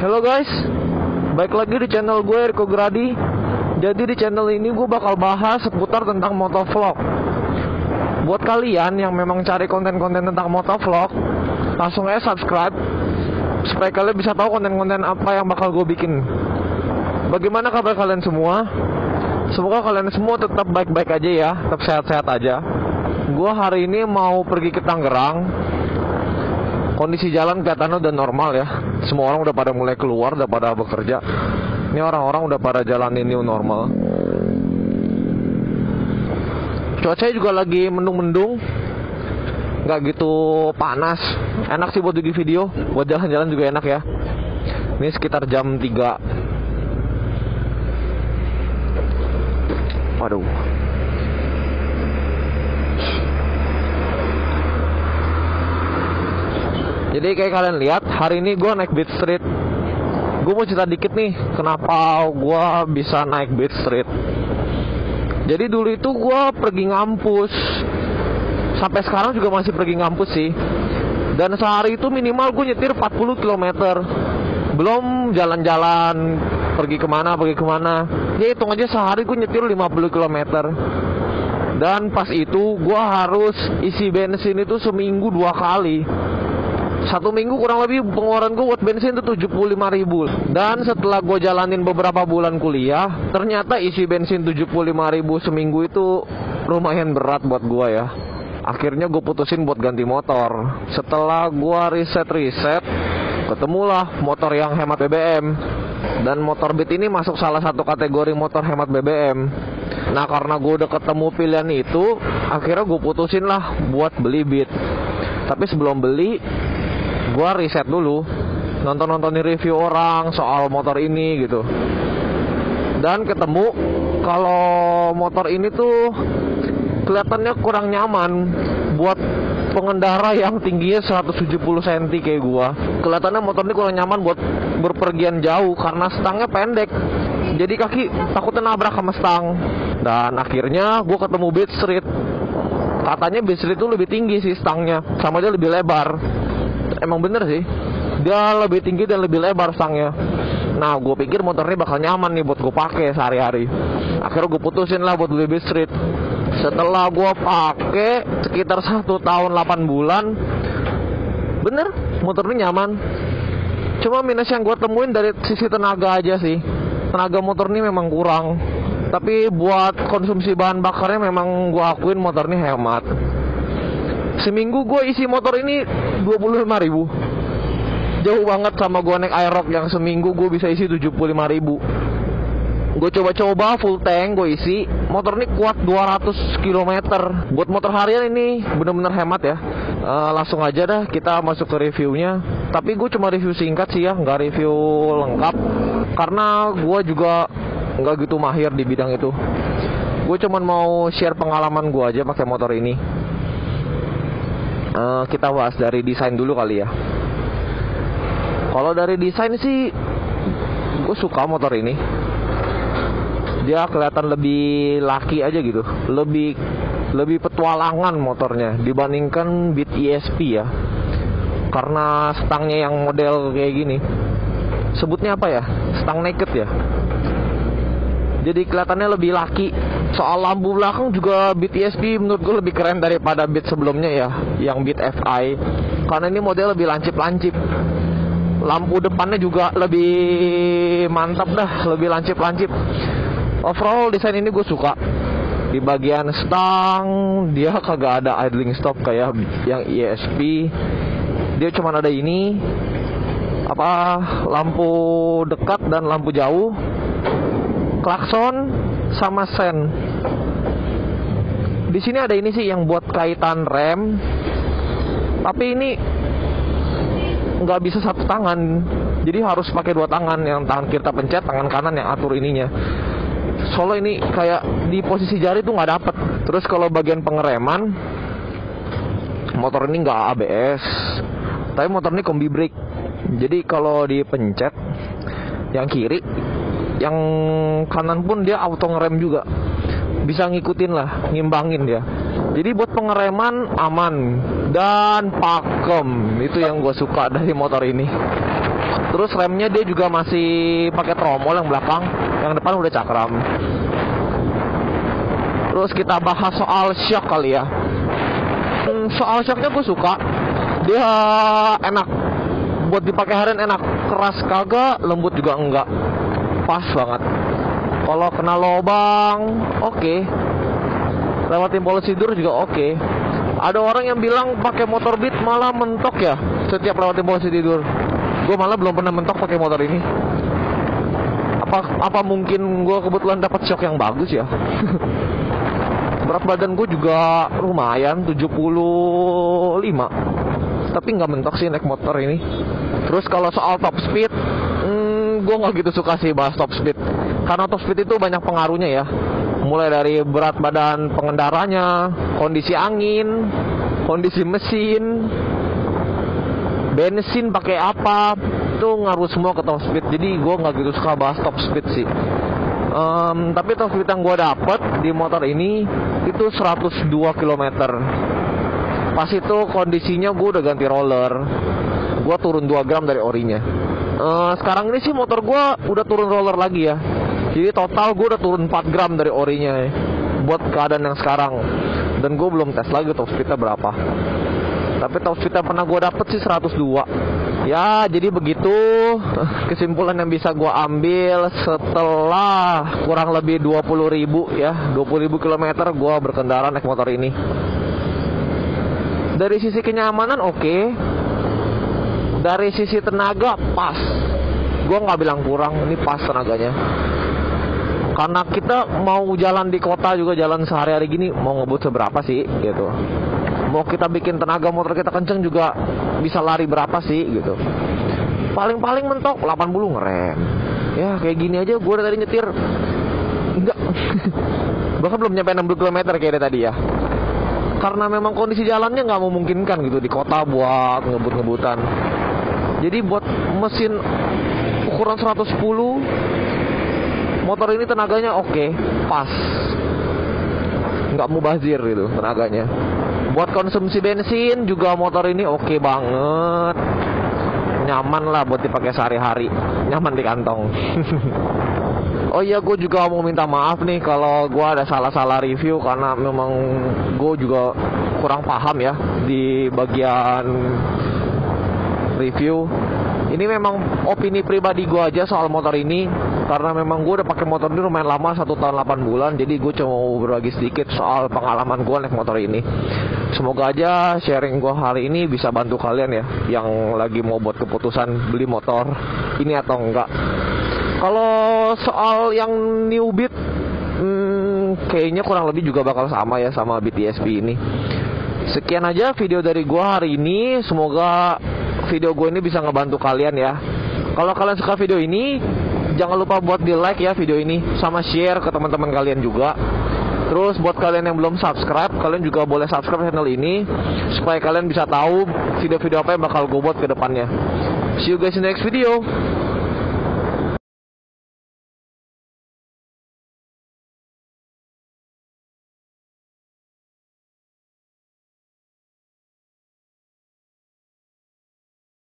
Halo guys, balik lagi di channel gue Rico Gradi. Jadi di channel ini gue bakal bahas seputar tentang motovlog. Buat kalian yang memang cari konten-konten tentang motovlog, langsung aja subscribe supaya kalian bisa tahu konten-konten apa yang bakal gue bikin. Bagaimana kabar kalian semua? Semoga kalian semua tetap baik-baik aja ya, tetap sehat-sehat aja. Gue hari ini mau pergi ke Tangerang. Kondisi jalan kelihatannya udah normal ya. Semua orang udah pada mulai keluar, udah pada bekerja. Ini orang-orang udah pada jalanin new normal. Cuacanya juga lagi mendung-mendung, nggak gitu panas. Enak sih buat bikin video, buat jalan-jalan juga enak ya. Ini sekitar jam 3. Waduh. Jadi kayak kalian lihat, hari ini gue naik Beat Street. Gue mau cerita dikit nih, kenapa gue bisa naik Beat Street. Jadi dulu itu gue pergi ngampus, sampai sekarang juga masih pergi ngampus sih. Dan sehari itu minimal gue nyetir 40 km. Belum jalan-jalan, pergi kemana. Ya hitung aja sehari gue nyetir 50 km. Dan pas itu gue harus isi bensin itu seminggu 2 kali. Satu minggu kurang lebih pengeluaran gue buat bensin itu 75.000. Dan setelah gue jalanin beberapa bulan kuliah, ternyata isi bensin 75.000 seminggu itu lumayan berat buat gue ya. Akhirnya gue putusin buat ganti motor. Setelah gue riset, ketemulah motor yang hemat BBM. Dan motor Beat ini masuk salah satu kategori motor hemat BBM. Nah karena gue udah ketemu pilihan itu, akhirnya gue putusin lah buat beli Beat. Tapi sebelum beli, gue riset dulu, nonton-nontonin review orang soal motor ini gitu. Dan ketemu kalau motor ini tuh kelihatannya kurang nyaman buat pengendara yang tingginya 170 cm kayak gue. Kelihatannya motor ini kurang nyaman buat berpergian jauh karena stangnya pendek. Jadi kaki takutnya nabrak sama stang. Dan akhirnya gue ketemu Beat Street. Katanya Beat Street itu lebih tinggi sih stangnya, sama dia lebih lebar. Emang bener sih, dia lebih tinggi dan lebih lebar stangnya. Nah gue pikir motor ini bakal nyaman nih buat gue pakai sehari-hari. Akhirnya gue putusin lah buat beli Beat Street. Setelah gue pakai sekitar 1 tahun 8 bulan, bener motor ini nyaman. Cuma minus yang gue temuin dari sisi tenaga aja sih. Tenaga motor ini memang kurang. Tapi buat konsumsi bahan bakarnya memang gue akuin motor ini hemat. Seminggu gue isi motor ini 25.000. Jauh banget sama gue naik Aerox yang seminggu gue bisa isi 75.000. Gue coba-coba full tank gue isi. Motor ini kuat 200 km. Buat motor harian ini bener-bener hemat ya. Langsung aja dah kita masuk ke reviewnya. Tapi gue cuma review singkat sih ya, nggak review lengkap. Karena gue juga nggak gitu mahir di bidang itu. Gue cuma mau share pengalaman gue aja pakai motor ini. Kita bahas dari desain dulu kali ya. Kalau dari desain sih gue suka motor ini. Dia kelihatan lebih laki aja gitu. Lebih petualangan motornya dibandingkan Beat ESP ya. Karena stangnya yang model kayak gini, sebutnya apa ya? Stang naked ya. Jadi kelihatannya lebih laki. Soal lampu belakang juga Beat ESP menurut gue lebih keren daripada Beat sebelumnya ya, yang Beat FI. Karena ini model lebih lancip-lancip. Lampu depannya juga lebih mantap dah, lebih lancip-lancip. Overall desain ini gue suka. Di bagian stang dia kagak ada idling stop kayak yang ESP. Dia cuma ada ini, lampu dekat dan lampu jauh, klakson sama sen. Di sini ada ini sih yang buat kaitan rem. Tapi ini nggak bisa satu tangan. Jadi harus pakai 2 tangan. Yang tangan kiri pencet, tangan kanan yang atur ininya. Soalnya ini kayak di posisi jari tuh nggak dapet. Terus kalau bagian pengereman, motor ini nggak ABS, tapi motor ini kombi brake. Jadi kalau dipencet yang kiri, yang kanan pun dia auto ngerem juga. Bisa ngikutin lah, ngimbangin dia. Jadi buat pengereman aman dan pakem. Itu yang gue suka dari motor ini. Terus remnya dia juga masih pakai tromol yang belakang, yang depan udah cakram. Terus kita bahas soal shock kali ya. Soal shocknya gue suka. Dia enak buat dipakai harian, enak. Keras kagak, lembut juga enggak. Pas banget. Kalau kena lobang, oke. Lewatin polisi tidur juga oke. Ada orang yang bilang pakai motor Beat malah mentok ya setiap lewatin polisi tidur. Gue malah belum pernah mentok pakai motor ini. Apa mungkin gue kebetulan dapat shock yang bagus ya? Berat badan gue juga lumayan 75, tapi nggak mentok sih naik motor ini. Terus kalau soal top speed, gue nggak gitu suka sih bahas top speed, karena top speed itu banyak pengaruhnya ya. Mulai dari berat badan pengendaranya, kondisi angin, kondisi mesin, bensin pakai apa, itu ngaruh semua ke top speed. Jadi gue nggak gitu suka bahas top speed sih. Tapi top speed yang gue dapet di motor ini itu 102 km. Pas itu kondisinya gue udah ganti roller, gue turun 2 gram dari orinya. Sekarang ini sih motor gue udah turun roller lagi ya. Jadi total gue udah turun 4 gram dari orinya ya, buat keadaan yang sekarang. Dan gue belum tes lagi top speednya berapa. Tapi top speed yang pernah gue dapet sih 102. Ya jadi begitu kesimpulan yang bisa gue ambil setelah kurang lebih 20.000 ya, 20.000 km gue berkendara naik motor ini. Dari sisi kenyamanan oke. Dari sisi tenaga pas. Gue nggak bilang kurang, ini pas tenaganya. Karena kita mau jalan di kota juga, jalan sehari-hari gini, mau ngebut seberapa sih gitu. Mau kita bikin tenaga motor kita kenceng juga bisa lari berapa sih gitu. Paling-paling mentok 80 ngerem. Ya kayak gini aja gue dari tadi nyetir enggak. Bahkan belum nyampe 60 km kayak tadi ya. Karena memang kondisi jalannya nggak memungkinkan gitu di kota buat ngebut-ngebutan. Jadi buat mesin ukuran 110, motor ini tenaganya oke, pas. Nggak mubazir gitu tenaganya. Buat konsumsi bensin juga motor ini oke banget. Nyaman lah buat dipakai sehari-hari. Nyaman di kantong. Oh iya, gue juga mau minta maaf nih kalau gue ada salah-salah review, karena memang gue juga kurang paham ya di bagian review. Ini memang opini pribadi gue aja soal motor ini, karena memang gue udah pakai motor ini lumayan lama, 1 tahun 8 bulan. Jadi gue cuma mau berbagi sedikit soal pengalaman gue naik motor ini. Semoga aja sharing gue hari ini bisa bantu kalian ya, yang lagi mau buat keputusan beli motor ini atau enggak. Kalau soal yang new Beat, kayaknya kurang lebih juga bakal sama ya sama Beat ESP ini. Sekian aja video dari gue hari ini. Semoga video gue ini bisa ngebantu kalian ya. Kalau kalian suka video ini, jangan lupa buat di like ya video ini, sama share ke teman-teman kalian juga. Terus buat kalian yang belum subscribe, kalian juga boleh subscribe channel ini supaya kalian bisa tahu video-video apa yang bakal gue buat ke depannya. See you guys in the next video.